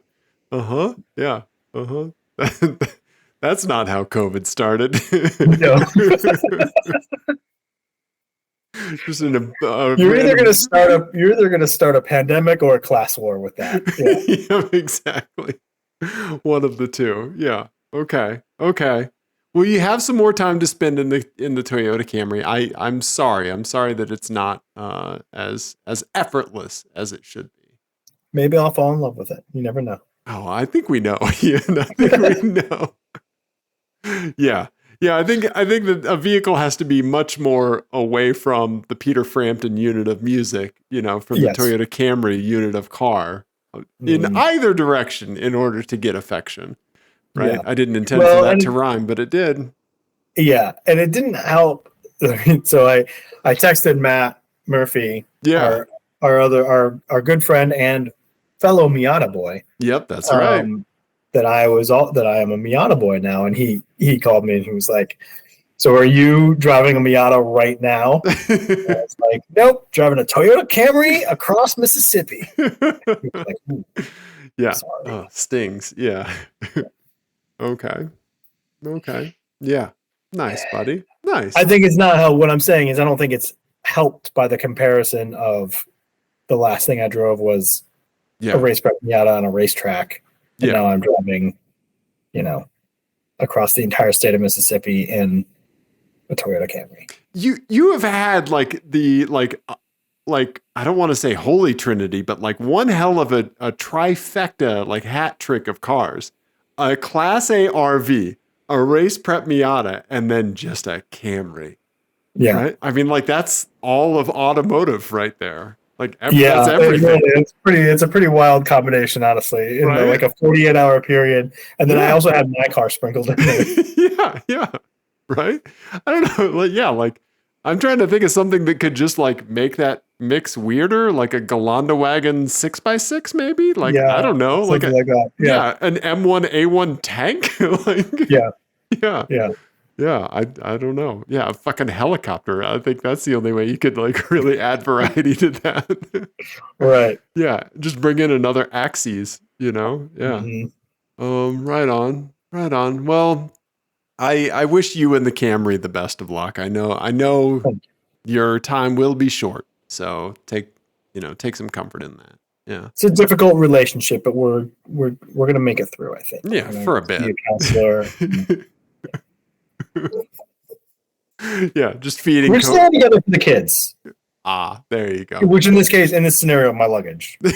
Uh-huh. Yeah. Uh-huh. That's not how COVID started. No. Just in you're either going to start a pandemic or a class war with that. Yeah. Yeah, exactly. One of the two. Yeah. Okay. Well, you have some more time to spend in the Toyota Camry. I'm sorry. I'm sorry that it's not as effortless as it should be. Maybe I'll fall in love with it. You never know. Oh, I think we know. Yeah, I think we know. Yeah. Yeah, I think that a vehicle has to be much more away from the Peter Frampton unit of music, from the Yes. Toyota Camry unit of car in either direction in order to get affection, right? Yeah. I didn't intend for Well, that to rhyme, but it did. yeah, and it didn't help. So I texted Matt Murphy, Yeah. our good friend and fellow Miata boy. Yep, that's right. That I am a Miata boy now, and he called me and he was like, "So are you driving a Miata right now?" And I was like, "Nope, driving a Toyota Camry across Mississippi." He was like, "Ooh, Yeah. sorry." Oh, stings. Yeah. Okay. Yeah. Nice, buddy. Nice. I think it's not how. What I'm saying is, I don't think it's helped by the comparison of the last thing I drove was a race prep Miata on a racetrack, and now I'm driving, across the entire state of Mississippi in a Toyota Camry. You have had like I don't want to say holy trinity, but like one hell of a trifecta, like hat trick of cars: a Class A RV, a race prep Miata, and then just a Camry. Yeah, right. I mean, like that's all of automotive right there. Like yeah, that's everything. it's a pretty wild combination, honestly, in like a 48-hour period, and then I also had my car sprinkled in there. Yeah, right. I don't know. Like I'm trying to think of something that could just like make that mix weirder, like a Galanda wagon 6x6, maybe. Like I don't know, like that. Yeah, an M1A1 tank. Yeah, I don't know. Yeah, a fucking helicopter. I think that's the only way you could like really add variety to that. Right. Yeah, just bring in another axes, Yeah. Right on. Well, I wish you and the Camry the best of luck. I know your time will be short. So take some comfort in that. Yeah. It's a difficult relationship, but we're gonna make it through, I think. Yeah, for a bit. Be a counselor. Yeah, just feeding. We're staying together for the kids. There you go. Which in this scenario, my luggage. I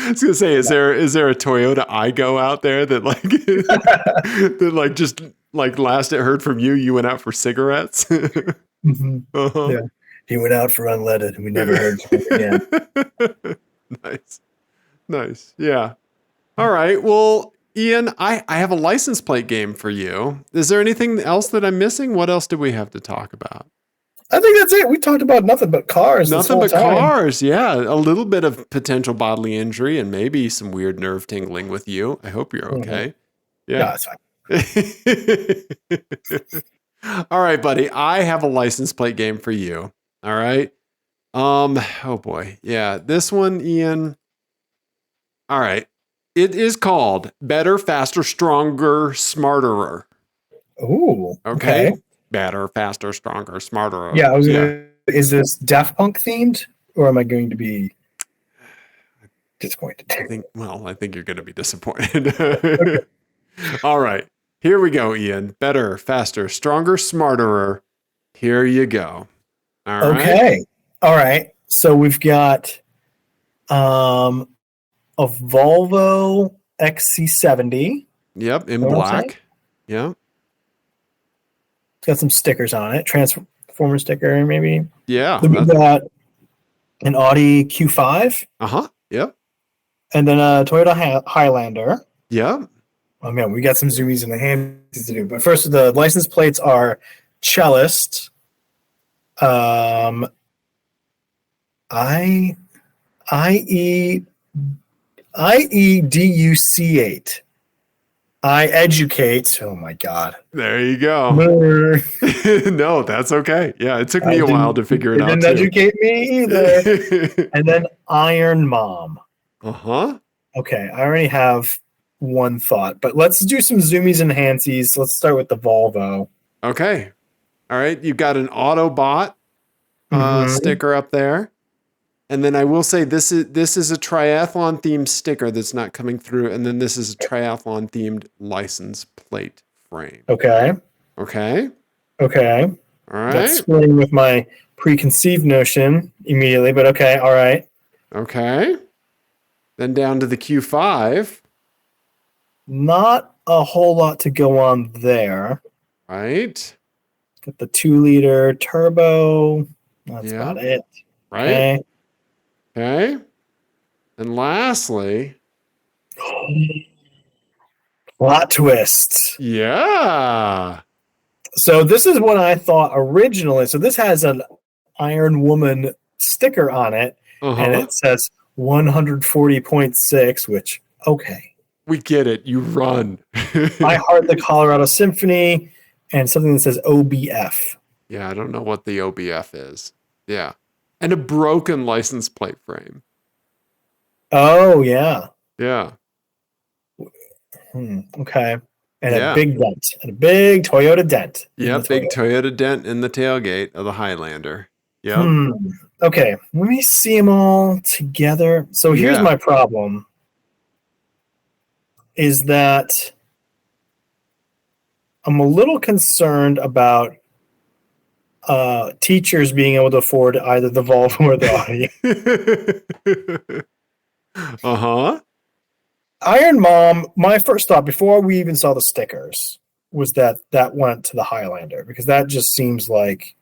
was gonna say, is there a Toyota Igo out there that like that like just like last it heard from you, you went out for cigarettes? Mm-hmm. Uh-huh. Yeah, he went out for unleaded, and we never heard from him again. Nice. Yeah. All right. Well, Ian, I have a license plate game for you. Is there anything else that I'm missing? What else do we have to talk about? I think that's it. We talked about nothing but cars. Nothing but cars. Yeah. A little bit of potential bodily injury and maybe some weird nerve tingling with you. I hope you're okay. Yeah. It's fine. All right, buddy. I have a license plate game for you. All right. Oh boy. Yeah. This one, Ian. All right. It is called Better, Faster, Stronger, Smarterer. Ooh. Okay. Better, faster, stronger, smarter. Yeah, is this Daft Punk themed, or am I going to be disappointed? I think you're going to be disappointed. Okay. All right, here we go, Ian. Better, faster, stronger, smarterer. Here you go. All right. Okay. All right. So we've got a Volvo XC70. Yep, in black. Yep. Got some stickers on it, transformer sticker maybe. Yeah. Then we got an Audi Q5. Yep. And then a Toyota Highlander. Yep. Oh man, we got some zoomies in the hand to do. But first, the license plates are Cellist. IEDUC8. I educate. Oh my God. There you go. No, that's okay. Yeah, it took me a while to figure it out. Didn't educate me either. And then Iron Mom. Okay, I already have one thought, but let's do some zoomies and handsies. Let's start with the Volvo. Okay. All right. You've got an Autobot sticker up there. And then I will say this is a triathlon themed sticker that's not coming through. And then this is a triathlon themed license plate frame. Okay. All right. That's splitting with my preconceived notion immediately, but okay. All right. Okay. Then down to the Q5. Not a whole lot to go on there. Right. Got the 2-liter turbo. That's about it. Right. Okay. And lastly, plot twist. Yeah. So this is what I thought originally. So this has an Iron Woman sticker on it, and it says 140.6, which, okay. We get it. You run. I Heart the Colorado Symphony, and something that says OBF. Yeah, I don't know what the OBF is. Yeah. And a broken license plate frame. Oh, yeah. Yeah. Okay. And a big dent. And a big Toyota dent. Yeah, big Toyota dent in the tailgate of the Highlander. Yep. Okay. Let me see them all together. So here's my problem. Is that I'm a little concerned about teachers being able to afford either the Volvo or the Audi. Iron Mom, my first thought before we even saw the stickers was that went to the Highlander, because that just seems like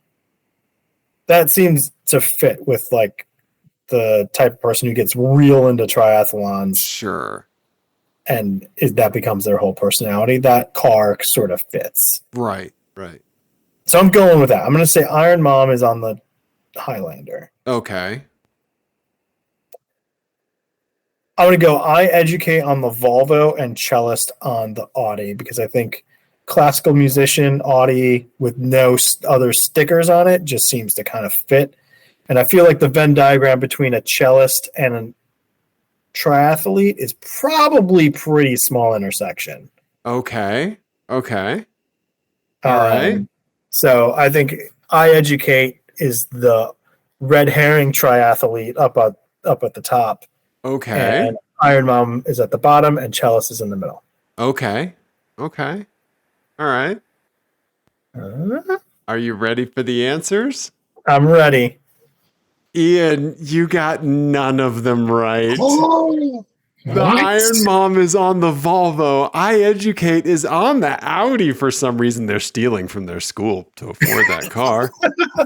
that seems to fit with like the type of person who gets real into triathlons. Sure. And that becomes their whole personality. That car sort of fits. Right. So I'm going with that. I'm going to say Iron Mom is on the Highlander. Okay. I'm going to go I Educate on the Volvo and Cellist on the Audi, because I think classical musician Audi with no other stickers on it just seems to kind of fit. And I feel like the Venn diagram between a cellist and a triathlete is probably pretty small intersection. Okay. All right. So I think I Educate is the red herring triathlete up at the top. Okay. And Iron Mom is at the bottom, and Cellist is in the middle. Okay. All right. Are you ready for the answers? I'm ready. Ian, you got none of them right. The Iron Mom is on the Volvo. I Educate is on the Audi. For some reason, they're stealing from their school to afford that car.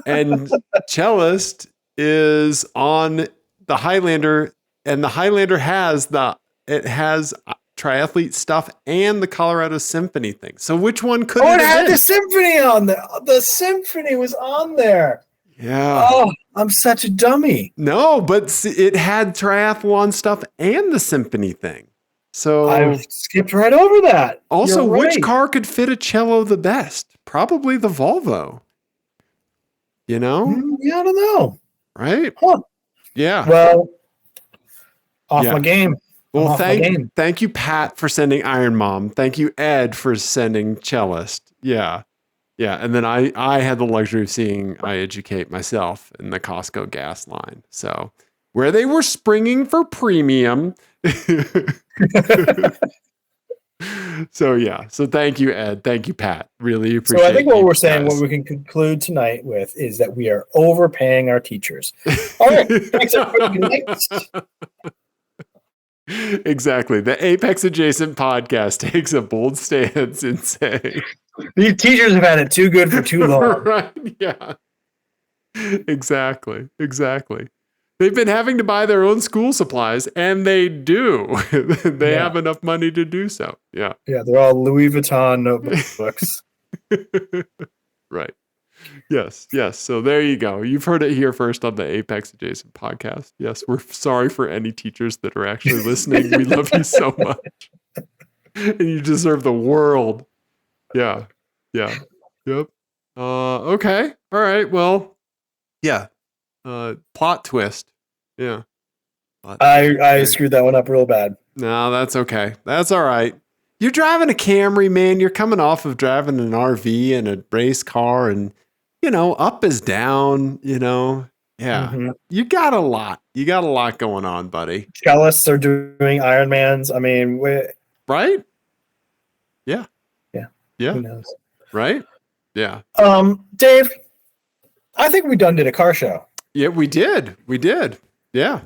And Cellist is on the Highlander, and the Highlander has triathlete stuff and the Colorado Symphony thing. So which one could it have been? The Symphony on there. The Symphony was on there. Yeah. Oh, I'm such a dummy. No, but it had triathlon stuff and the Symphony thing. So I skipped right over that. Also, which car could fit a cello the best? Probably the Volvo. You know? Yeah, I don't know. Right? Huh. Yeah. Well, my game. Well, thank you, Pat, for sending Iron Mom. Thank you, Ed, for sending Cellist. Yeah. And then I had the luxury of seeing I Educate myself in the Costco gas line. So where they were springing for premium. So thank you, Ed. Thank you, Pat. Really appreciate it. So I think what we're saying, what we can conclude tonight with, is that we are overpaying our teachers. All right. Thanks, everybody. Good night. Exactly. The Apex Adjacent podcast takes a bold stance in saying these teachers have had it too good for too long. Right. Yeah. Exactly. They've been having to buy their own school supplies, and they do. They have enough money to do so. Yeah. Yeah, they're all Louis Vuitton notebooks. Right. Yes. So there you go. You've heard it here first on the Apex Adjacent podcast. Yes, we're sorry for any teachers that are actually listening. We love you so much. And you deserve the world. Yeah. Yep. Okay. All right. Well, yeah. Plot twist. Yeah. I screwed that one up real bad. No, that's okay. That's all right. You're driving a Camry, man. You're coming off of driving an RV and a race car, and up is down, Yeah. Mm-hmm. You got a lot going on, buddy. Cellists are doing Ironmans. I mean, right? Yeah. Who knows? Right? Yeah. Dave, I think we did a car show. Yeah, we did. Yeah.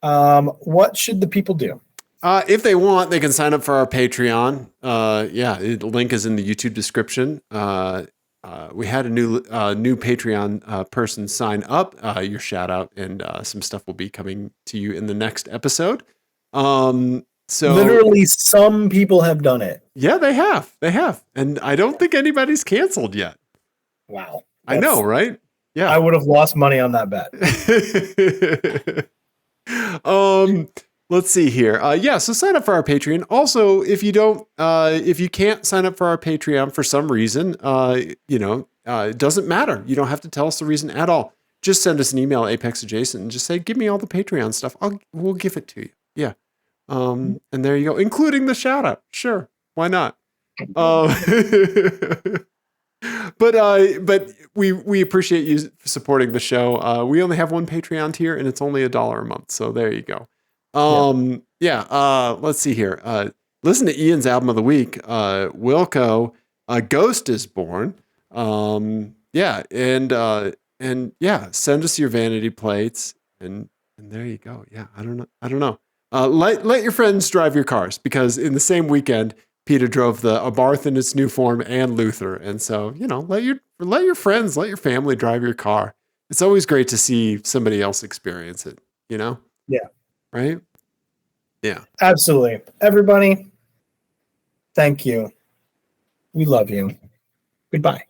What should the people do? If they want, they can sign up for our Patreon. The link is in the YouTube description. We had a new Patreon person sign up. Your shout out and some stuff will be coming to you in the next episode. So literally, some people have done it. Yeah, they have, and I don't think anybody's canceled yet. Wow, I know, right? Yeah, I would have lost money on that bet. Let's see here. So sign up for our Patreon. Also, if you can't sign up for our Patreon for some reason, it doesn't matter. You don't have to tell us the reason at all. Just send us an email at apexadjacent and just say, give me all the Patreon stuff. We'll give it to you. Yeah. And there you go, including the shout out. Sure. Why not? But we appreciate you supporting the show. We only have one Patreon tier and it's only $1 a month. So there you go. Let's see here. Listen to Ian's album of the week, Wilco, A Ghost is Born. Send us your vanity plates and there you go. Yeah, I don't know. Let your friends drive your cars, because in the same weekend, Peter drove the Abarth in its new form and Luther. And so, let your friends, let your family drive your car. It's always great to see somebody else experience it, Yeah. Right? Yeah. Absolutely. Everybody, thank you. We love you. Goodbye.